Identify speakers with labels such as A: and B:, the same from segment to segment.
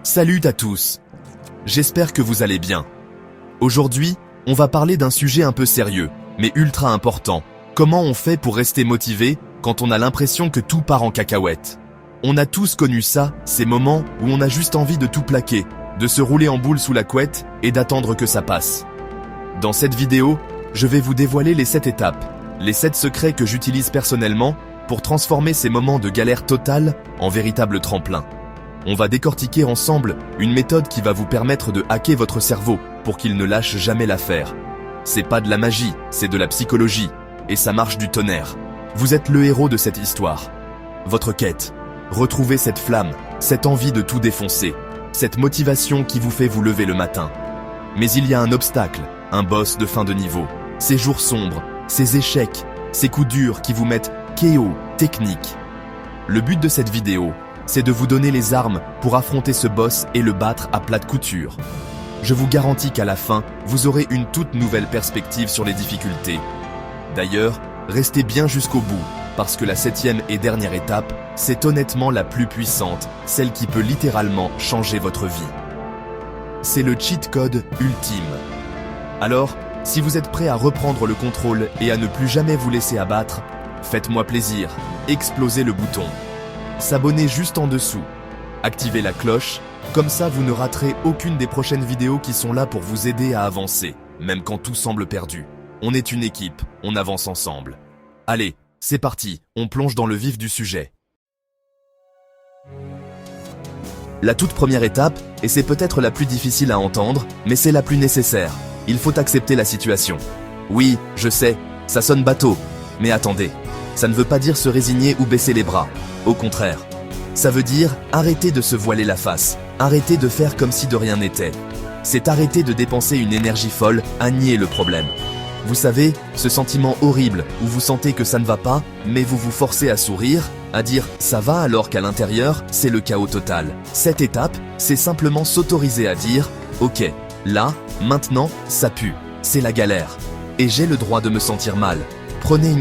A: Salut à tous. J'espère que vous allez bien. Aujourd'hui, on va parler d'un sujet un peu sérieux, mais ultra important. Comment on fait pour rester motivé quand on a l'impression que tout part en cacahuète? On a tous connu ça, ces moments où on a juste envie de tout plaquer, de se rouler en boule sous la couette et d'attendre que ça passe. Dans cette vidéo, je vais vous dévoiler les 7 étapes, les 7 secrets que j'utilise personnellement pour transformer ces moments de galère totale en véritable tremplin. On va décortiquer ensemble une méthode qui va vous permettre de hacker votre cerveau pour qu'il ne lâche jamais l'affaire. C'est pas de la magie, c'est de la psychologie, et ça marche du tonnerre. Vous êtes le héros de cette histoire. Votre quête, retrouvez cette flamme, cette envie de tout défoncer, cette motivation qui vous fait vous lever le matin. Mais il y a un obstacle, un boss de fin de niveau. Ces jours sombres, ces échecs, ces coups durs qui vous mettent KO, technique. Le but de cette vidéo, c'est de vous donner les armes pour affronter ce boss et le battre à plate couture. Je vous garantis qu'à la fin, vous aurez une toute nouvelle perspective sur les difficultés. D'ailleurs, restez bien jusqu'au bout, parce que la 7e et dernière étape, c'est honnêtement la plus puissante, celle qui peut littéralement changer votre vie. C'est le cheat code ultime. Alors, si vous êtes prêt à reprendre le contrôle et à ne plus jamais vous laisser abattre, faites-moi plaisir, explosez le bouton. S'abonner juste en dessous. Activez la cloche, comme ça vous ne raterez aucune des prochaines vidéos qui sont là pour vous aider à avancer, même quand tout semble perdu. On est une équipe, on avance ensemble. Allez, c'est parti, on plonge dans le vif du sujet. La toute première étape, et c'est peut-être la plus difficile à entendre, mais c'est la plus nécessaire. Il faut accepter la situation. Oui, je sais, ça sonne bateau, mais attendez. Ça ne veut pas dire se résigner ou baisser les bras. Au contraire. Ça veut dire arrêter de se voiler la face, arrêter de faire comme si de rien n'était. C'est arrêter de dépenser une énergie folle à nier le problème. Vous savez, ce sentiment horrible où vous sentez que ça ne va pas, mais vous vous forcez à sourire, à dire « ça va » alors qu'à l'intérieur, c'est le chaos total. Cette étape, c'est simplement s'autoriser à dire « ok, là, maintenant, ça pue, c'est la galère. Et j'ai le droit de me sentir mal. » Prenez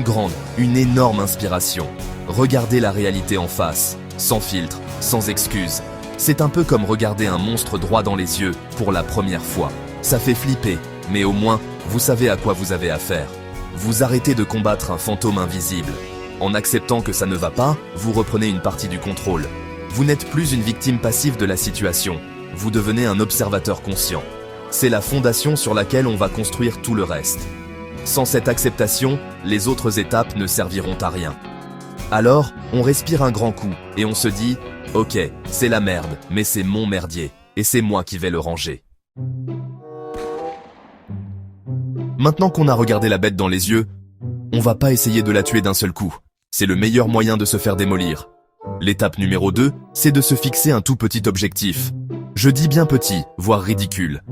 A: une énorme inspiration. Regardez la réalité en face, sans filtre, sans excuse. C'est un peu comme regarder un monstre droit dans les yeux pour la première fois. Ça fait flipper, mais au moins, vous savez à quoi vous avez affaire. Vous arrêtez de combattre un fantôme invisible. En acceptant que ça ne va pas, vous reprenez une partie du contrôle. Vous n'êtes plus une victime passive de la situation. Vous devenez un observateur conscient. C'est la fondation sur laquelle on va construire tout le reste. Sans cette acceptation, les autres étapes ne serviront à rien. Alors, on respire un grand coup et on se dit « Ok, c'est la merde, mais c'est mon merdier, et c'est moi qui vais le ranger. » Maintenant qu'on a regardé la bête dans les yeux, on va pas essayer de la tuer d'un seul coup. C'est le meilleur moyen de se faire démolir. L'étape numéro 2, c'est de se fixer un tout petit objectif. Je dis bien petit, voire ridicule.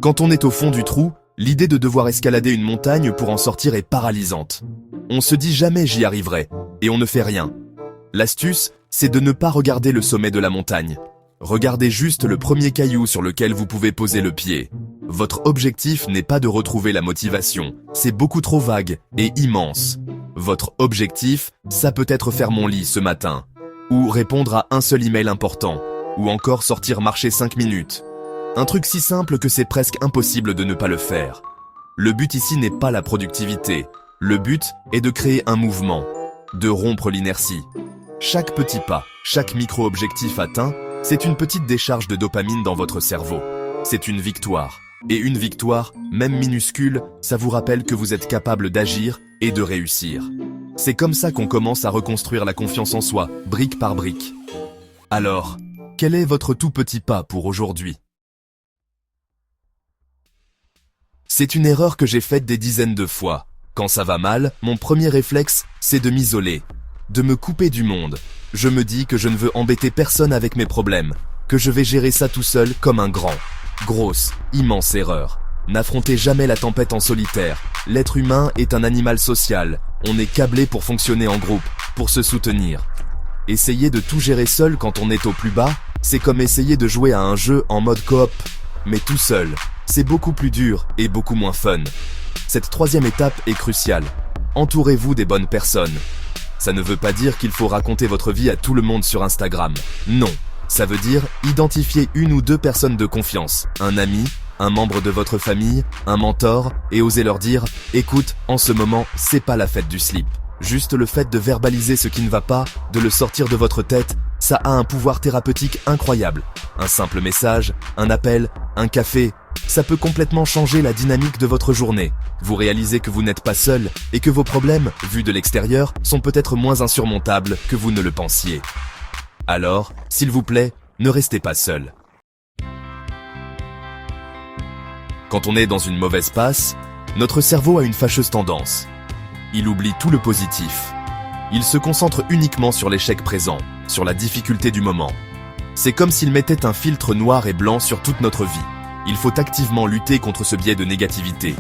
A: Quand on est au fond du trou, l'idée de devoir escalader une montagne pour en sortir est paralysante. On se dit jamais j'y arriverai, et on ne fait rien. L'astuce, c'est de ne pas regarder le sommet de la montagne. Regardez juste le premier caillou sur lequel vous pouvez poser le pied. Votre objectif n'est pas de retrouver la motivation, c'est beaucoup trop vague et immense. Votre objectif, ça peut être faire mon lit ce matin, ou répondre à un seul email important, ou encore sortir marcher 5 minutes. Un truc si simple que c'est presque impossible de ne pas le faire. Le but ici n'est pas la productivité. Le but est de créer un mouvement, de rompre l'inertie. Chaque petit pas, chaque micro-objectif atteint, c'est une petite décharge de dopamine dans votre cerveau. C'est une victoire. Et une victoire, même minuscule, ça vous rappelle que vous êtes capable d'agir et de réussir. C'est comme ça qu'on commence à reconstruire la confiance en soi, brique par brique. Alors, quel est votre tout petit pas pour aujourd'hui ? C'est une erreur que j'ai faite des dizaines de fois. Quand ça va mal, mon premier réflexe, c'est de m'isoler, de me couper du monde. Je me dis que je ne veux embêter personne avec mes problèmes, que je vais gérer ça tout seul comme un grand. Grosse, immense erreur. N'affrontez jamais la tempête en solitaire. L'être humain est un animal social. On est câblé pour fonctionner en groupe, pour se soutenir. Essayer de tout gérer seul quand on est au plus bas, c'est comme essayer de jouer à un jeu en mode coop, mais tout seul. C'est beaucoup plus dur et beaucoup moins fun. Cette 3e étape est cruciale. Entourez-vous des bonnes personnes. Ça ne veut pas dire qu'il faut raconter votre vie à tout le monde sur Instagram. Non, Ça veut dire identifier une ou deux personnes de confiance, un ami, un membre de votre famille, un mentor, et oser leur dire « Écoute, en ce moment, c'est pas la fête du slip ». Juste le fait de verbaliser ce qui ne va pas, de le sortir de votre tête, ça a un pouvoir thérapeutique incroyable. Un simple message, un appel, un café, ça peut complètement changer la dynamique de votre journée. Vous réalisez que vous n'êtes pas seul et que vos problèmes, vus de l'extérieur, sont peut-être moins insurmontables que vous ne le pensiez. Alors, s'il vous plaît, ne restez pas seul. Quand on est dans une mauvaise passe, notre cerveau a une fâcheuse tendance. Il oublie tout le positif. Il se concentre uniquement sur l'échec présent, sur la difficulté du moment. C'est comme s'il mettait un filtre noir et blanc sur toute notre vie. Il faut activement lutter contre ce biais de négativité.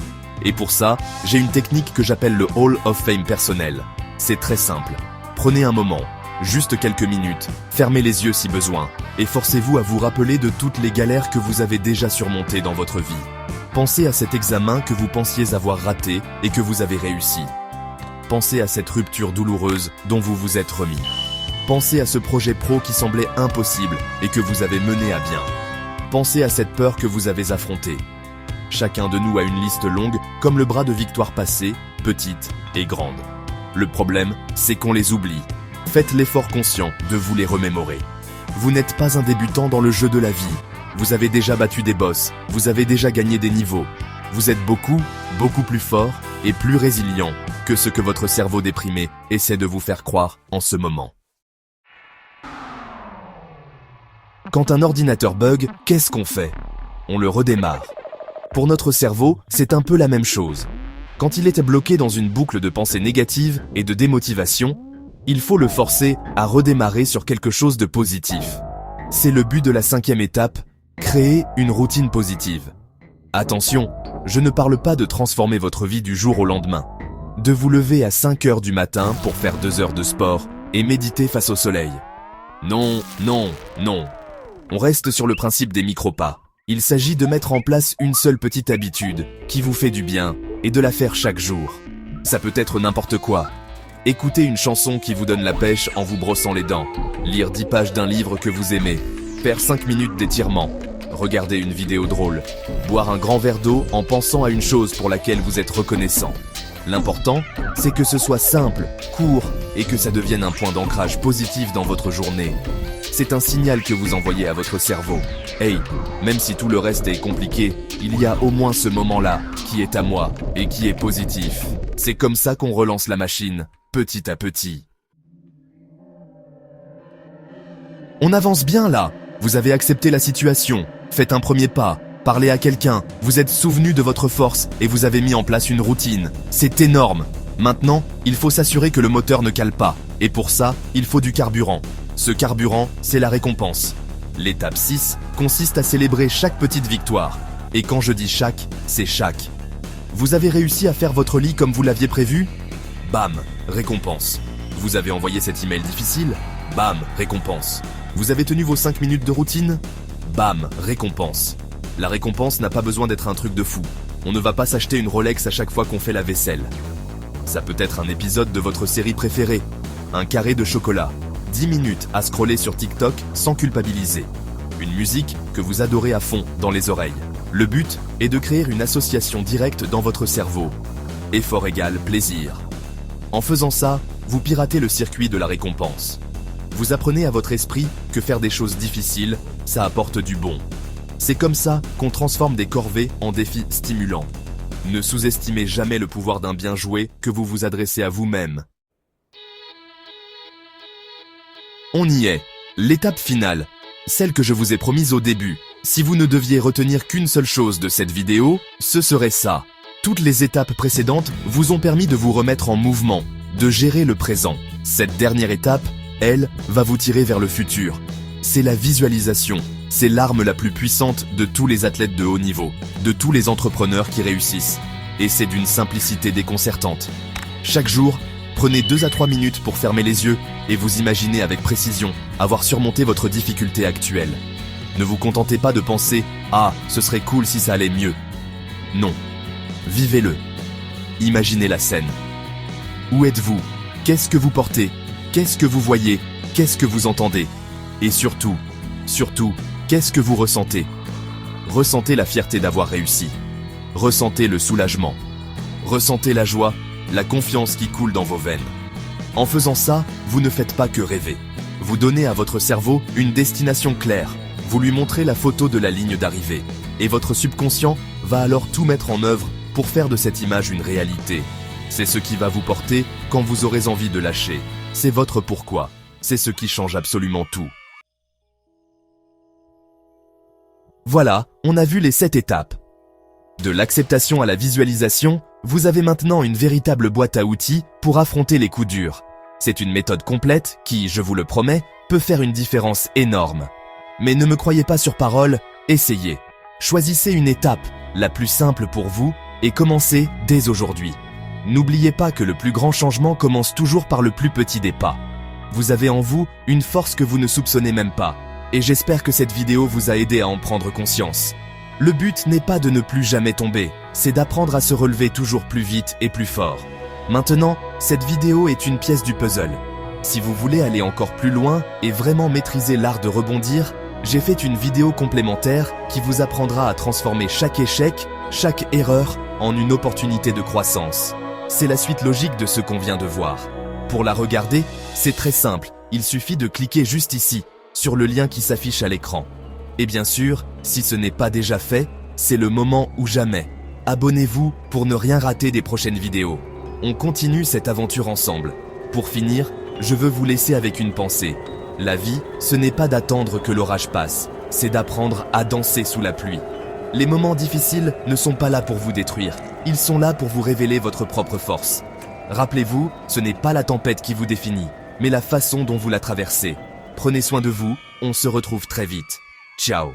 A: Et pour ça, j'ai une technique que j'appelle le Hall of Fame personnel. C'est très simple. Prenez un moment, juste quelques minutes, fermez les yeux si besoin, et forcez-vous à vous rappeler de toutes les galères que vous avez déjà surmontées dans votre vie. Pensez à cet examen que vous pensiez avoir raté et que vous avez réussi. Pensez à cette rupture douloureuse dont vous vous êtes remis. Pensez à ce projet pro qui semblait impossible et que vous avez mené à bien. Pensez à cette peur que vous avez affrontée. Chacun de nous a une liste longue comme le bras de victoires passées, petites et grandes. Le problème, c'est qu'on les oublie. Faites l'effort conscient de vous les remémorer. Vous n'êtes pas un débutant dans le jeu de la vie. Vous avez déjà battu des boss, vous avez déjà gagné des niveaux. Vous êtes beaucoup plus fort et plus résilient que ce que votre cerveau déprimé essaie de vous faire croire en ce moment. Quand un ordinateur bug, qu'est-ce qu'on fait? On le redémarre. Pour notre cerveau, c'est un peu la même chose. Quand il était bloqué dans une boucle de pensées négatives et de démotivation, il faut le forcer à redémarrer sur quelque chose de positif. C'est le but de la 5e étape, créer une routine positive. Attention, je ne parle pas de transformer votre vie du jour au lendemain. De vous lever à 5 heures du matin pour faire 2 heures de sport et méditer face au soleil. Non, non, non. On reste sur le principe des micro-pas. Il s'agit de mettre en place une seule petite habitude qui vous fait du bien et de la faire chaque jour. Ça peut être n'importe quoi. Écouter une chanson qui vous donne la pêche en vous brossant les dents. Lire 10 pages d'un livre que vous aimez. Faire 5 minutes d'étirement. Regarder une vidéo drôle. Boire un grand verre d'eau en pensant à une chose pour laquelle vous êtes reconnaissant. L'important, c'est que ce soit simple, court et que ça devienne un point d'ancrage positif dans votre journée. C'est un signal que vous envoyez à votre cerveau. Hey, même si tout le reste est compliqué, il y a au moins ce moment-là qui est à moi et qui est positif. C'est comme ça qu'on relance la machine, petit à petit. On avance bien là. Vous avez accepté la situation. Faites un premier pas. Parlez à quelqu'un, vous êtes souvenu de votre force et vous avez mis en place une routine. C'est énorme. Maintenant, il faut s'assurer que le moteur ne cale pas. Et pour ça, il faut du carburant. Ce carburant, c'est la récompense. L'étape 6 consiste à célébrer chaque petite victoire. Et quand je dis chaque, c'est chaque. Vous avez réussi à faire votre lit comme vous l'aviez prévu? Bam, récompense. Vous avez envoyé cet email difficile? Bam, récompense. Vous avez tenu vos 5 minutes de routine? Bam, récompense. La récompense n'a pas besoin d'être un truc de fou. On ne va pas s'acheter une Rolex à chaque fois qu'on fait la vaisselle. Ça peut être un épisode de votre série préférée, un carré de chocolat, 10 minutes à scroller sur TikTok sans culpabiliser, une musique que vous adorez à fond dans les oreilles. Le but est de créer une association directe dans votre cerveau. Effort égale plaisir. En faisant ça, vous piratez le circuit de la récompense. Vous apprenez à votre esprit que faire des choses difficiles, ça apporte du bon. C'est comme ça qu'on transforme des corvées en défis stimulants. Ne sous-estimez jamais le pouvoir d'un bien joué que vous vous adressez à vous-même. On y est. L'étape finale. Celle que je vous ai promise au début. Si vous ne deviez retenir qu'une seule chose de cette vidéo, ce serait ça. Toutes les étapes précédentes vous ont permis de vous remettre en mouvement, de gérer le présent. Cette dernière étape, elle, va vous tirer vers le futur. C'est la visualisation. C'est l'arme la plus puissante de tous les athlètes de haut niveau, de tous les entrepreneurs qui réussissent. Et c'est d'une simplicité déconcertante. Chaque jour, prenez 2 à 3 minutes pour fermer les yeux et vous imaginez avec précision avoir surmonté votre difficulté actuelle. Ne vous contentez pas de penser « Ah, ce serait cool si ça allait mieux ». Non. Vivez-le. Imaginez la scène. Où êtes-vous? Qu'est-ce que vous portez? Qu'est-ce que vous voyez? Qu'est-ce que vous entendez? Et surtout, Surtout, qu'est-ce que vous ressentez? Ressentez la fierté d'avoir réussi. Ressentez le soulagement. Ressentez la joie, la confiance qui coule dans vos veines. En faisant ça, vous ne faites pas que rêver. Vous donnez à votre cerveau une destination claire. Vous lui montrez la photo de la ligne d'arrivée. Et votre subconscient va alors tout mettre en œuvre pour faire de cette image une réalité. C'est ce qui va vous porter quand vous aurez envie de lâcher. C'est votre pourquoi. C'est ce qui change absolument tout. Voilà, on a vu les 7 étapes. De l'acceptation à la visualisation, vous avez maintenant une véritable boîte à outils pour affronter les coups durs. C'est une méthode complète qui, je vous le promets, peut faire une différence énorme. Mais ne me croyez pas sur parole, essayez. Choisissez une étape, la plus simple pour vous, et commencez dès aujourd'hui. N'oubliez pas que le plus grand changement commence toujours par le plus petit des pas. Vous avez en vous une force que vous ne soupçonnez même pas, et j'espère que cette vidéo vous a aidé à en prendre conscience. Le but n'est pas de ne plus jamais tomber, c'est d'apprendre à se relever toujours plus vite et plus fort. Maintenant, cette vidéo est une pièce du puzzle. Si vous voulez aller encore plus loin et vraiment maîtriser l'art de rebondir, j'ai fait une vidéo complémentaire qui vous apprendra à transformer chaque échec, chaque erreur, en une opportunité de croissance. C'est la suite logique de ce qu'on vient de voir. Pour la regarder, c'est très simple, il suffit de cliquer juste ici, sur le lien qui s'affiche à l'écran. Et bien sûr, si ce n'est pas déjà fait, c'est le moment ou jamais. Abonnez-vous pour ne rien rater des prochaines vidéos. On continue cette aventure ensemble. Pour finir, je veux vous laisser avec une pensée. La vie, ce n'est pas d'attendre que l'orage passe, c'est d'apprendre à danser sous la pluie. Les moments difficiles ne sont pas là pour vous détruire, ils sont là pour vous révéler votre propre force. Rappelez-vous, ce n'est pas la tempête qui vous définit, mais la façon dont vous la traversez. Prenez soin de vous, on se retrouve très vite. Ciao.